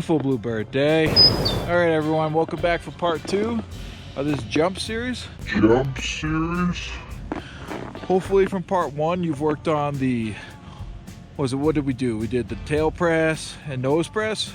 beautiful bluebird day. All right, everyone, welcome back for part 2 of this jump series. Hopefully from part 1 you've worked on the, what did we do? We did the tail press and nose press.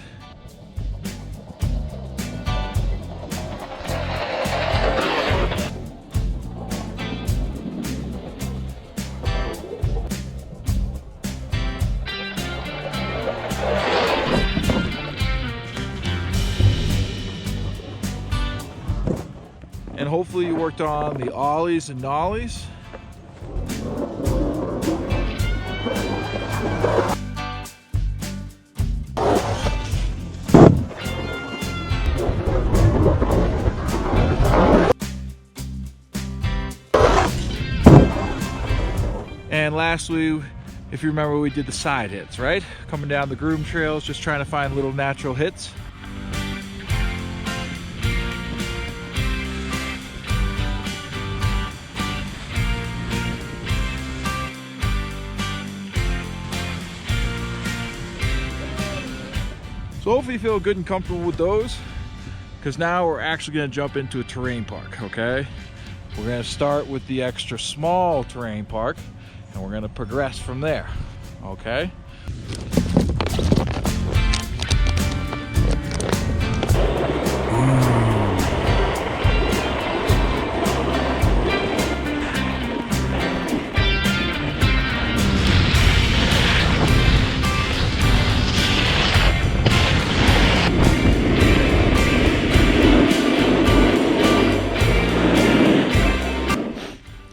And hopefully you worked on the ollies and nollies. And lastly, if you remember, we did the side hits, right? Coming down the groom trails, just trying to find little natural hits. So hopefully you feel good and comfortable with those, because now we're actually going to jump into a terrain park, okay? We're going to start with the extra small terrain park, and we're going to progress from there, okay?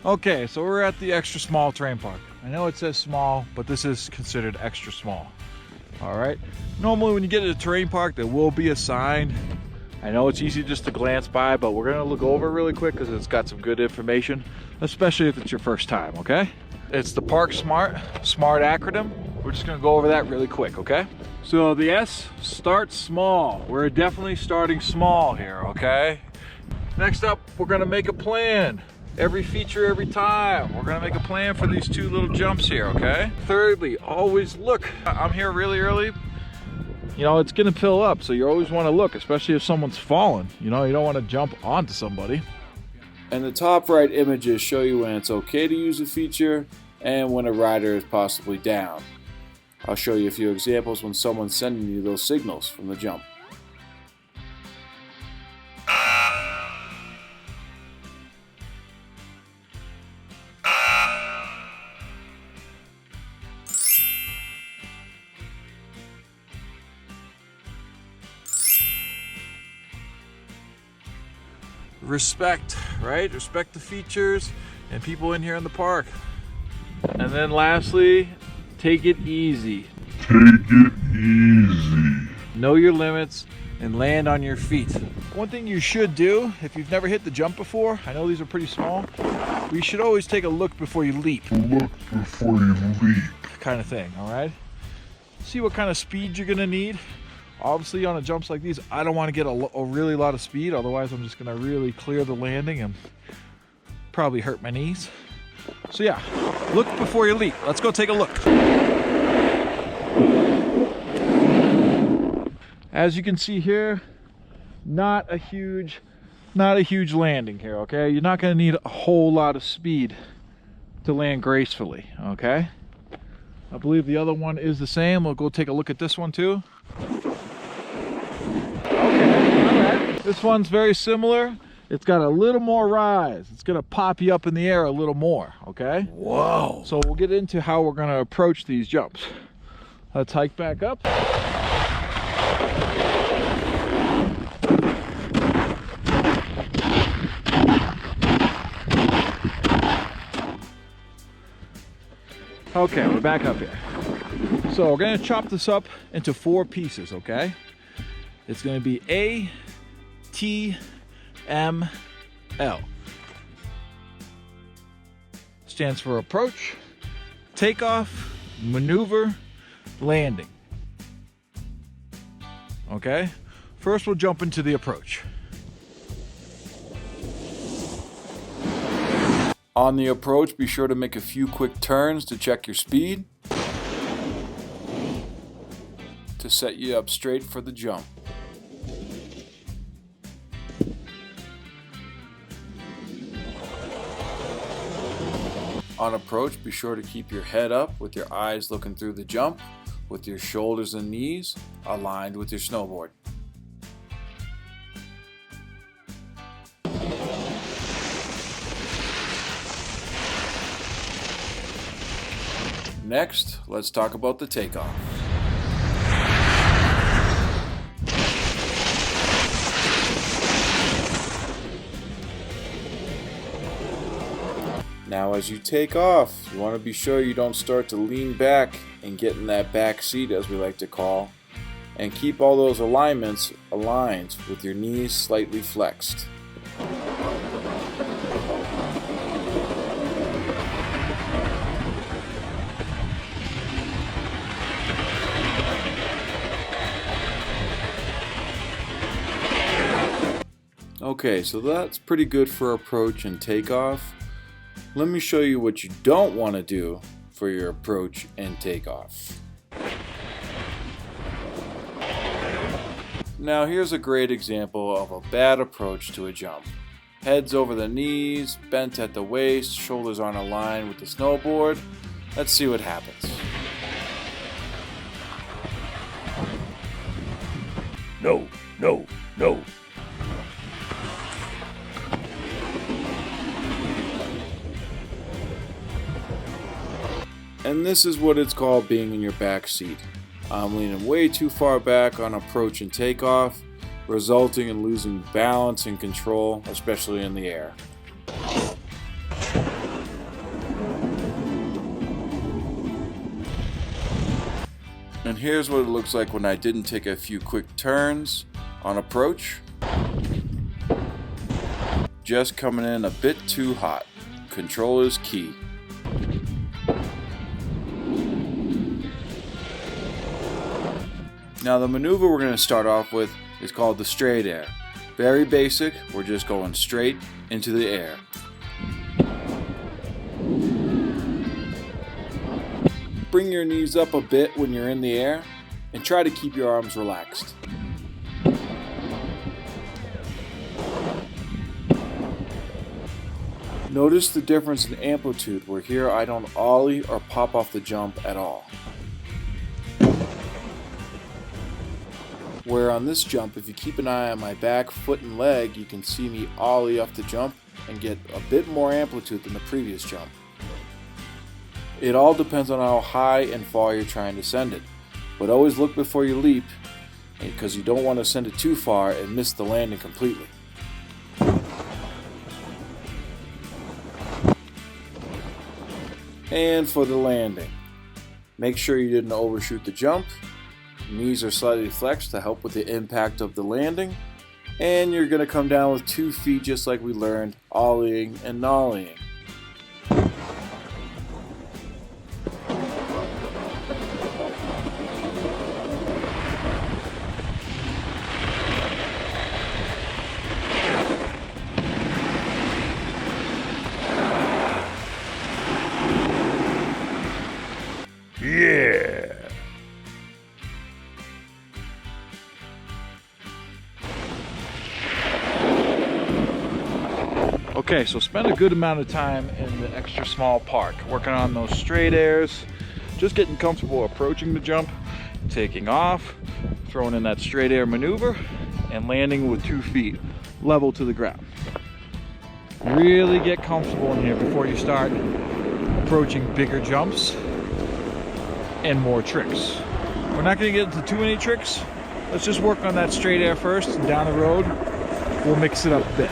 Okay, so we're at the extra small terrain park. I know it says small, but this is considered extra small. All right. Normally when you get to the terrain park, there will be a sign. I know it's easy just to glance by, but we're gonna look over really quick because it's got some good information, especially if it's your first time, okay? It's the Park SMART acronym. We're just gonna go over that really quick, okay? So the S starts small. We're definitely starting small here, okay? Next up, we're gonna make a plan. Every feature, every time. We're gonna make a plan for these 2 little jumps here, okay? Thirdly, always look. I'm here really early. You know, it's gonna fill up, so you always wanna look, especially if someone's fallen. You know, you don't wanna jump onto somebody. And the top right images show you when it's okay to use a feature and when a rider is possibly down. I'll show you a few examples when someone's sending you those signals from the jump. Respect, right? Respect the features and people in here in the park. And then lastly, take it easy. Know your limits and land on your feet. One thing you should do, if you've never hit the jump before, I know these are pretty small, you should always take a look before you leap. Kind of thing, all right? See what kind of speed you're gonna need. Obviously on a jumps like these, I don't want to get a really lot of speed, otherwise I'm just going to really clear the landing and probably hurt my knees. So yeah, look before you leap. Let's go take a look. As you can see here, not a huge landing here, okay? You're not going to need a whole lot of speed to land gracefully, okay? I believe the other one is the same. We'll go take a look at this one too. This one's very similar. It's got a little more rise. It's gonna pop you up in the air a little more, okay? Whoa! So we'll get into how we're gonna approach these jumps. Let's hike back up. Okay, we're back up here. So we're gonna chop this up into 4 pieces, okay? It's gonna be A, T, M, L. Stands for approach, takeoff, maneuver, landing. Okay? First we'll jump into the approach. On the approach, be sure to make a few quick turns to check your speed. To to set you up straight for the jump. On approach, be sure to keep your head up with your eyes looking through the jump, with your shoulders and knees aligned with your snowboard. Next, let's talk about the takeoff. Now as you take off, you want to be sure you don't start to lean back and get in that back seat, as we like to call, and keep all those alignments aligned with your knees slightly flexed. Okay, so that's pretty good for approach and takeoff. Let me show you what you don't want to do for your approach and takeoff. Now here's a great example of a bad approach to a jump. Heads over the knees, bent at the waist, shoulders aren't aligned with the snowboard. Let's see what happens. No, no, no. And this is what it's called being in your back seat. I'm leaning way too far back on approach and takeoff, resulting in losing balance and control, especially in the air. And here's what it looks like when I didn't take a few quick turns on approach. Just coming in a bit too hot. Control is key. Now the maneuver we're going to start off with is called the straight air. Very basic, we're just going straight into the air. Bring your knees up a bit when you're in the air and try to keep your arms relaxed. Notice the difference in amplitude where here I don't ollie or pop off the jump at all. Where on this jump, if you keep an eye on my back, foot, and leg, you can see me ollie off the jump and get a bit more amplitude than the previous jump. It all depends on how high and far you're trying to send it, but always look before you leap, because you don't want to send it too far and miss the landing completely. And for the landing, make sure you didn't overshoot the jump. Knees are slightly flexed to help with the impact of the landing, and you're going to come down with 2 feet just like we learned, ollieing and nollieing. Yeah. Okay, so spend a good amount of time in the extra small park, working on those straight airs, just getting comfortable approaching the jump, taking off, throwing in that straight air maneuver, and landing with 2 feet level to the ground. Really get comfortable in here before you start approaching bigger jumps and more tricks. We're not going to get into too many tricks. Let's just work on that straight air first, and down the road we'll mix it up a bit.